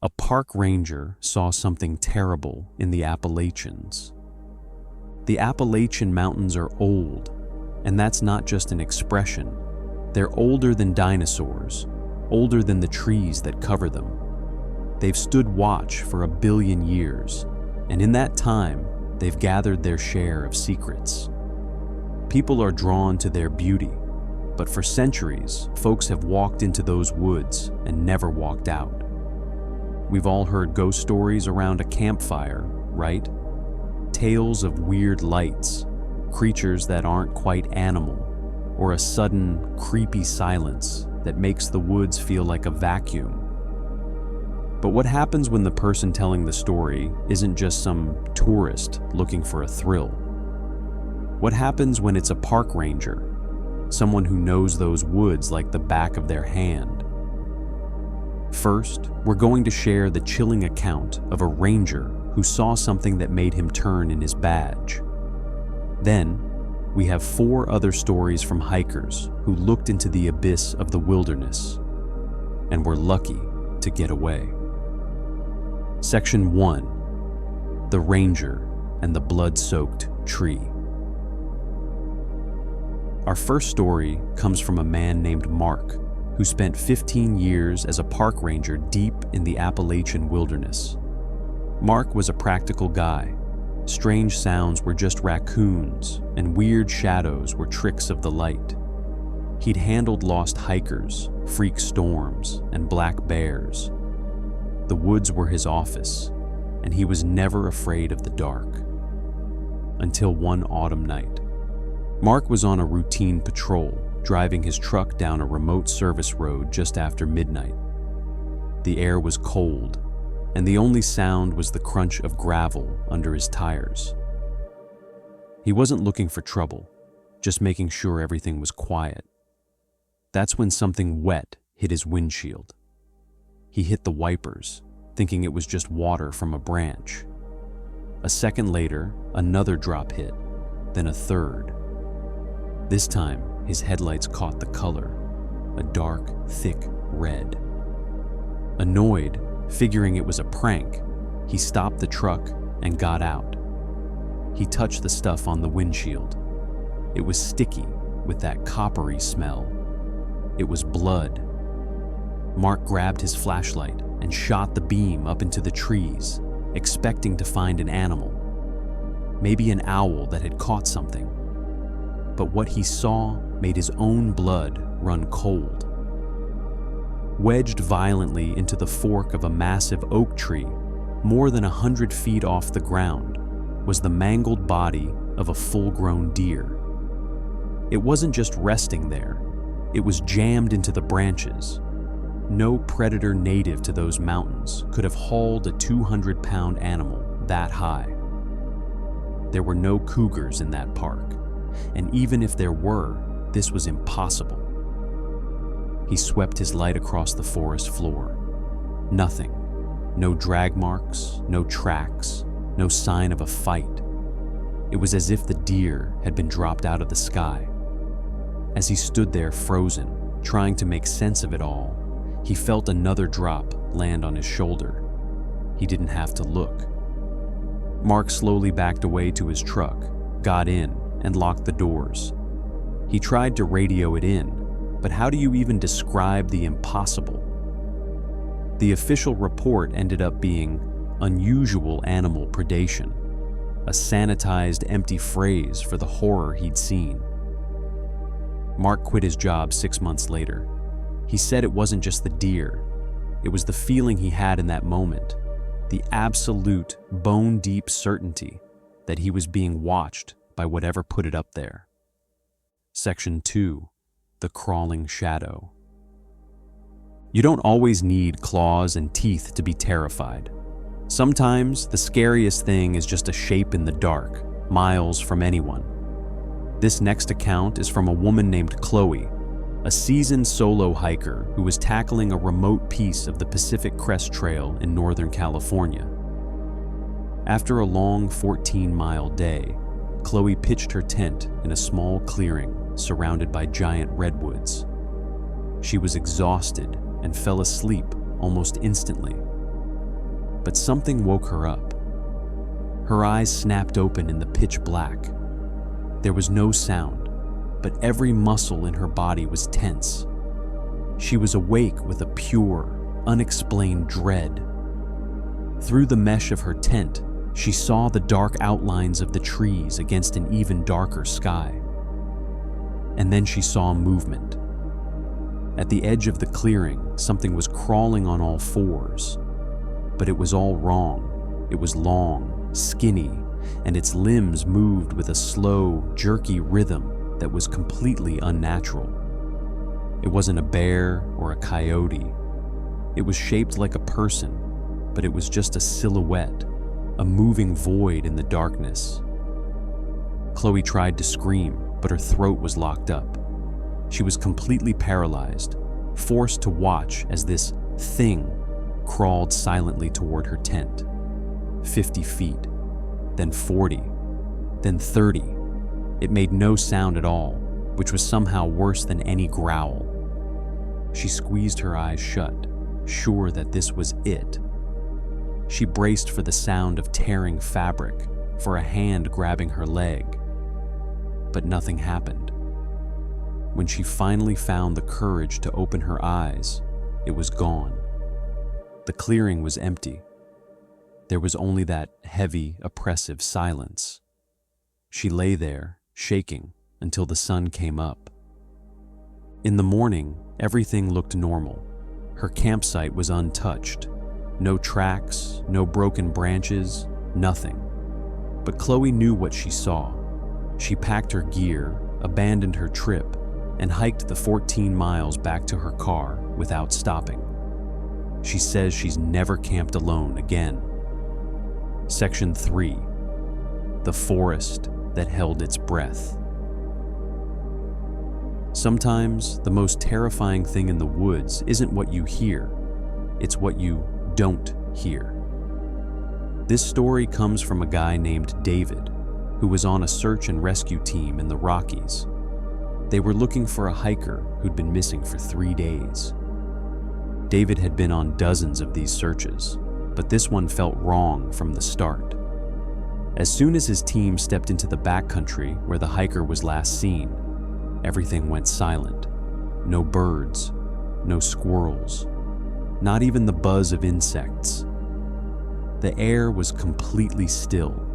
A park ranger saw something terrible in the Appalachians. The Appalachian Mountains are old, and that's not just an expression. They're older than dinosaurs, older than the trees that cover them. They've stood watch for 1 billion years, and in that time, they've gathered their share of secrets. People are drawn to their beauty, but for centuries, folks have walked into those woods and never walked out. We've all heard ghost stories around a campfire, right? Tales of weird lights, creatures that aren't quite animal, or a sudden, creepy silence that makes the woods feel like a vacuum. But what happens when the person telling the story isn't just some tourist looking for a thrill? What happens when it's a park ranger, someone who knows those woods like the back of their hand? First, we're going to share the chilling account of a ranger who saw something that made him turn in his badge. Then, we have 4 other stories from hikers who looked into the abyss of the wilderness and were lucky to get away. Section 1: The Ranger and the Blood-Soaked Tree. Our first story comes from a man named Mark, who spent 15 years as a park ranger deep in the Appalachian wilderness. Mark was a practical guy. Strange sounds were just raccoons, and weird shadows were tricks of the light. He'd handled lost hikers, freak storms, and black bears. The woods were his office, and he was never afraid of the dark. Until one autumn night. Mark was on a routine patrol, driving his truck down a remote service road just after midnight. The air was cold, and the only sound was the crunch of gravel under his tires. He wasn't looking for trouble, just making sure everything was quiet. That's when something wet hit his windshield. He hit the wipers, thinking it was just water from a branch. A second later, another drop hit, then a third. This time, his headlights caught the color, a dark, thick red. Annoyed, figuring it was a prank, he stopped the truck and got out. He touched the stuff on the windshield. It was sticky with that coppery smell. It was blood. Mark grabbed his flashlight and shot the beam up into the trees, expecting to find an animal. Maybe an owl that had caught something. But what he saw made his own blood run cold. Wedged violently into the fork of a massive oak tree, more than 100 feet off the ground, was the mangled body of a full-grown deer. It wasn't just resting there, it was jammed into the branches. No predator native to those mountains could have hauled a 200-pound animal that high. There were no cougars in that park, and even if there were, this was impossible. He swept his light across the forest floor. Nothing. No drag marks, no tracks, no sign of a fight. It was as if the deer had been dropped out of the sky. As he stood there frozen, trying to make sense of it all, he felt another drop land on his shoulder. He didn't have to look. Mark slowly backed away to his truck, got in, and locked the doors. He tried to radio it in, but how do you even describe the impossible? The official report ended up being unusual animal predation, a sanitized, empty phrase for the horror he'd seen. Mark quit his job 6 months later. He said it wasn't just the deer, it was the feeling he had in that moment, the absolute, bone-deep certainty that he was being watched by whatever put it up there. Section 2: The Crawling Shadow. You don't always need claws and teeth to be terrified. Sometimes the scariest thing is just a shape in the dark, miles from anyone. This next account is from a woman named Chloe, a seasoned solo hiker who was tackling a remote piece of the Pacific Crest Trail in Northern California. After a long 14-mile day, Chloe pitched her tent in a small clearing surrounded by giant redwoods. She was exhausted and fell asleep almost instantly. but something woke her up. Her eyes snapped open in the pitch black. There was no sound, but every muscle in her body was tense. She was awake with a pure, unexplained dread. Through the mesh of her tent, she saw the dark outlines of the trees against an even darker sky. And then she saw movement. At the edge of the clearing, something was crawling on all fours. But it was all wrong. It was long, skinny, and its limbs moved with a slow, jerky rhythm that was completely unnatural. It wasn't a bear or a coyote. It was shaped like a person, but it was just a silhouette, a moving void in the darkness. Chloe tried to scream, but her throat was locked up. She was completely paralyzed, forced to watch as this thing crawled silently toward her tent. 50 feet, then 40, then 30. It made no sound at all, which was somehow worse than any growl. She squeezed her eyes shut, sure that this was it. She braced for the sound of tearing fabric, for a hand grabbing her leg. But nothing happened. When she finally found the courage to open her eyes, it was gone. The clearing was empty. There was only that heavy, oppressive silence. She lay there, shaking, until the sun came up. In the morning, everything looked normal. Her campsite was untouched. No tracks, no broken branches, nothing. But Chloe knew what she saw. She packed her gear, abandoned her trip, and hiked the 14 miles back to her car without stopping. She says she's never camped alone again. Section 3. The forest that held its breath. Sometimes the most terrifying thing in the woods isn't what you hear, it's what you don't hear. This story comes from a guy named David, who was on a search and rescue team in the Rockies. They were looking for a hiker who'd been missing for 3 days. David had been on dozens of these searches, but this one felt wrong from the start. As soon as his team stepped into the backcountry where the hiker was last seen, everything went silent. No birds, no squirrels, not even the buzz of insects. The air was completely still.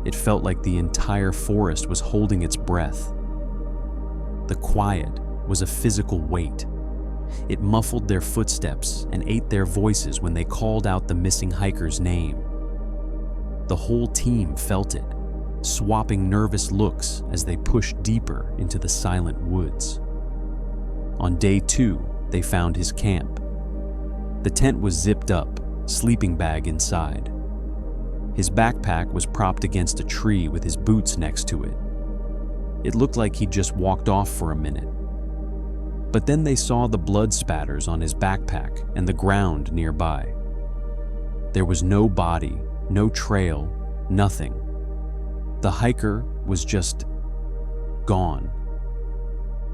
It felt like the entire forest was holding its breath. The quiet was a physical weight. It muffled their footsteps and ate their voices when they called out the missing hiker's name. The whole team felt it, swapping nervous looks as they pushed deeper into the silent woods. On day 2, they found his camp. The tent was zipped up, sleeping bag inside. His backpack was propped against a tree with his boots next to it. It looked like he'd just walked off for a minute. But then they saw the blood spatters on his backpack and the ground nearby. There was no body, no trail, nothing. The hiker was just gone.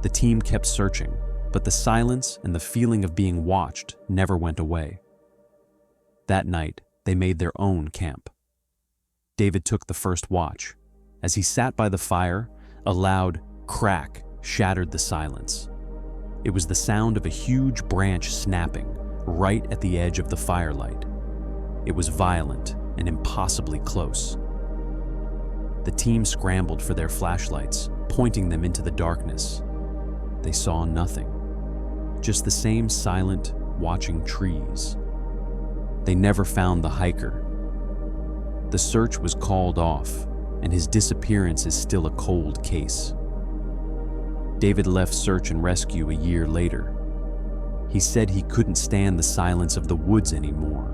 The team kept searching, but the silence and the feeling of being watched never went away. That night, they made their own camp. David took the first watch. As he sat by the fire, a loud crack shattered the silence. It was the sound of a huge branch snapping right at the edge of the firelight. It was violent and impossibly close. The team scrambled for their flashlights, pointing them into the darkness. They saw nothing, just the same silent, watching trees. They never found the hiker. The search was called off, and his disappearance is still a cold case. David left search and rescue a year later. He said he couldn't stand the silence of the woods anymore,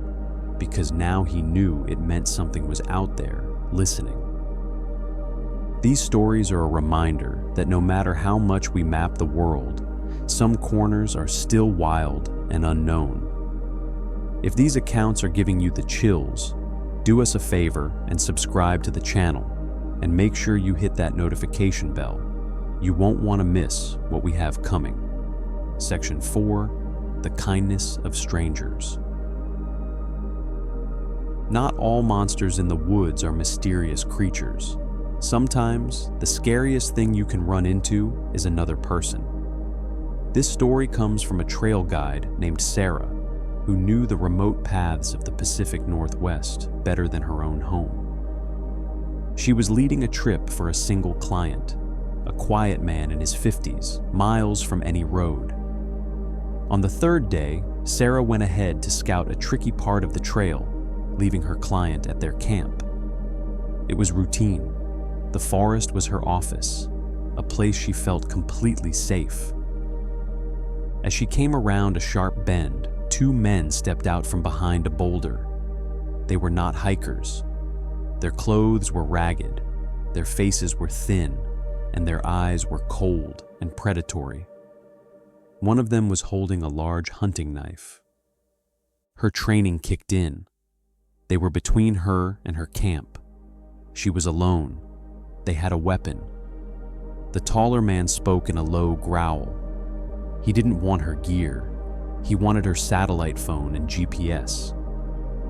because now he knew it meant something was out there, listening. These stories are a reminder that no matter how much we map the world, some corners are still wild and unknown. If these accounts are giving you the chills, do us a favor and subscribe to the channel, and make sure you hit that notification bell. You won't want to miss what we have coming. Section 4, The Kindness of Strangers. Not all monsters in the woods are mysterious creatures. Sometimes, the scariest thing you can run into is another person. This story comes from a trail guide named Sarah, who knew the remote paths of the Pacific Northwest better than her own home. She was leading a trip for a single client, a quiet man in his 50s, miles from any road. On the third day, Sarah went ahead to scout a tricky part of the trail, leaving her client at their camp. It was routine. The forest was her office, a place she felt completely safe. As she came around a sharp bend, two men stepped out from behind a boulder. They were not hikers. Their clothes were ragged, their faces were thin, and their eyes were cold and predatory. One of them was holding a large hunting knife. Her training kicked in. They were between her and her camp. She was alone. They had a weapon. The taller man spoke in a low growl. He didn't want her gear. He wanted her satellite phone and GPS.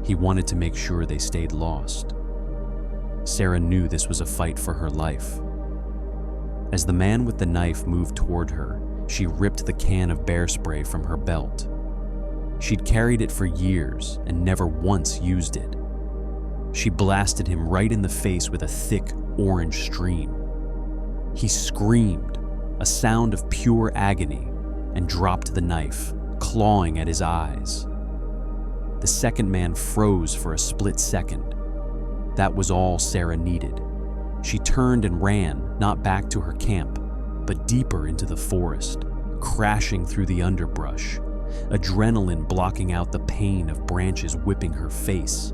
He wanted to make sure they stayed lost. Sarah knew this was a fight for her life. As the man with the knife moved toward her, she ripped the can of bear spray from her belt. She'd carried it for years and never once used it. She blasted him right in the face with a thick orange stream. He screamed, a sound of pure agony, and dropped the knife, clawing at his eyes. The second man froze for a split second. That was all Sarah needed. She turned and ran, not back to her camp, but deeper into the forest, crashing through the underbrush, adrenaline blocking out the pain of branches whipping her face.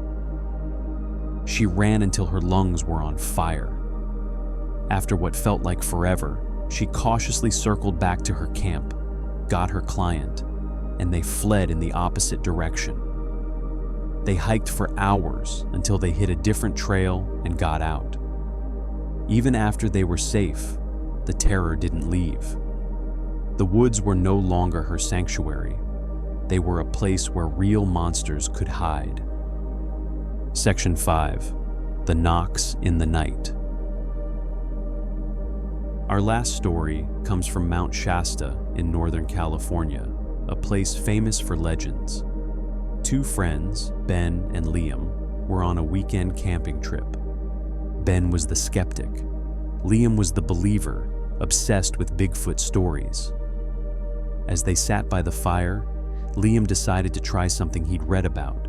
She ran until her lungs were on fire. After what felt like forever, she cautiously circled back to her camp, got her client, and they fled in the opposite direction. They hiked for hours until they hit a different trail and got out. Even after they were safe, the terror didn't leave. The woods were no longer her sanctuary. They were a place where real monsters could hide. Section 5. The Knocks in the Night. Our last story comes from Mount Shasta in Northern California, a place famous for legends. Two friends, Ben and Liam, were on a weekend camping trip. Ben was the skeptic. Liam was the believer, obsessed with Bigfoot stories. As they sat by the fire, Liam decided to try something he'd read about.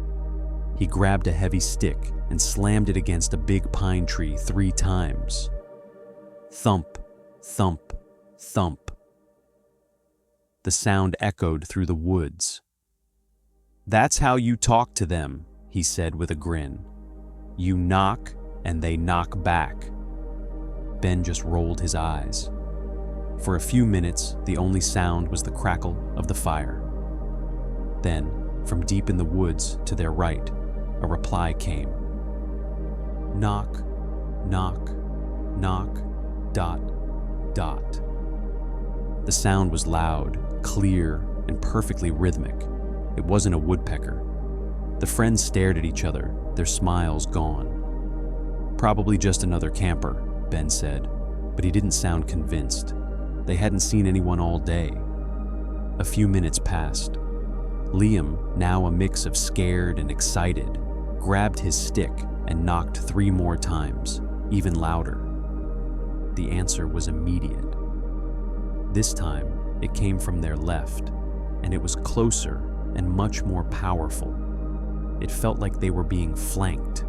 He grabbed a heavy stick and slammed it against a big pine tree 3 times. Thump, thump, thump. The sound echoed through the woods. "That's how you talk to them," he said with a grin. "You knock and they knock back." Ben just rolled his eyes. For a few minutes, the only sound was the crackle of the fire. Then, from deep in the woods to their right, a reply came. Knock, knock, knock, dot, dot. The sound was loud, clear, and perfectly rhythmic. It wasn't a woodpecker. The friends stared at each other, their smiles gone. "Probably just another camper," Ben said, but he didn't sound convinced. They hadn't seen anyone all day. A few minutes passed. Liam, now a mix of scared and excited, grabbed his stick and knocked 3 more times, even louder. The answer was immediate. This time, it came from their left, and it was closer and much more powerful. It felt like they were being flanked.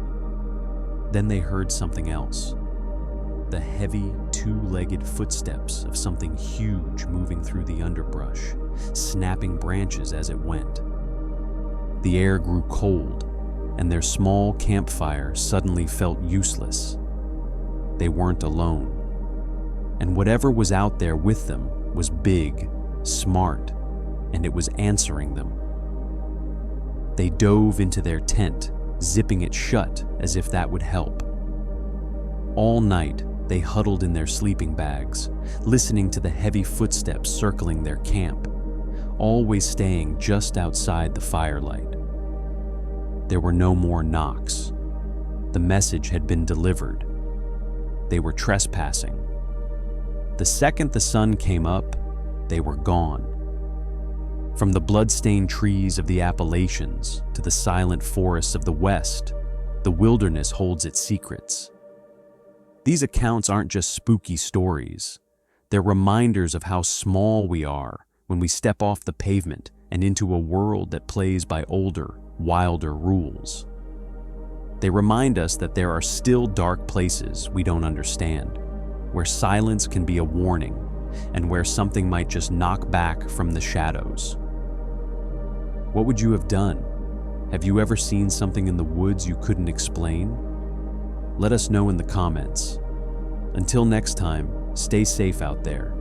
Then they heard something else. The heavy, 2-legged footsteps of something huge moving through the underbrush, snapping branches as it went. The air grew cold, and their small campfire suddenly felt useless. They weren't alone. And whatever was out there with them was big, smart, and it was answering them. They dove into their tent, zipping it shut as if that would help. All night, they huddled in their sleeping bags, listening to the heavy footsteps circling their camp, always staying just outside the firelight. There were no more knocks. The message had been delivered. They were trespassing. The second the sun came up, they were gone. From the blood-stained trees of the Appalachians to the silent forests of the West, the wilderness holds its secrets. These accounts aren't just spooky stories. They're reminders of how small we are when we step off the pavement and into a world that plays by older, wilder rules. They remind us that there are still dark places we don't understand, where silence can be a warning, and where something might just knock back from the shadows. What would you have done? Have you ever seen something in the woods you couldn't explain? Let us know in the comments. Until next time, stay safe out there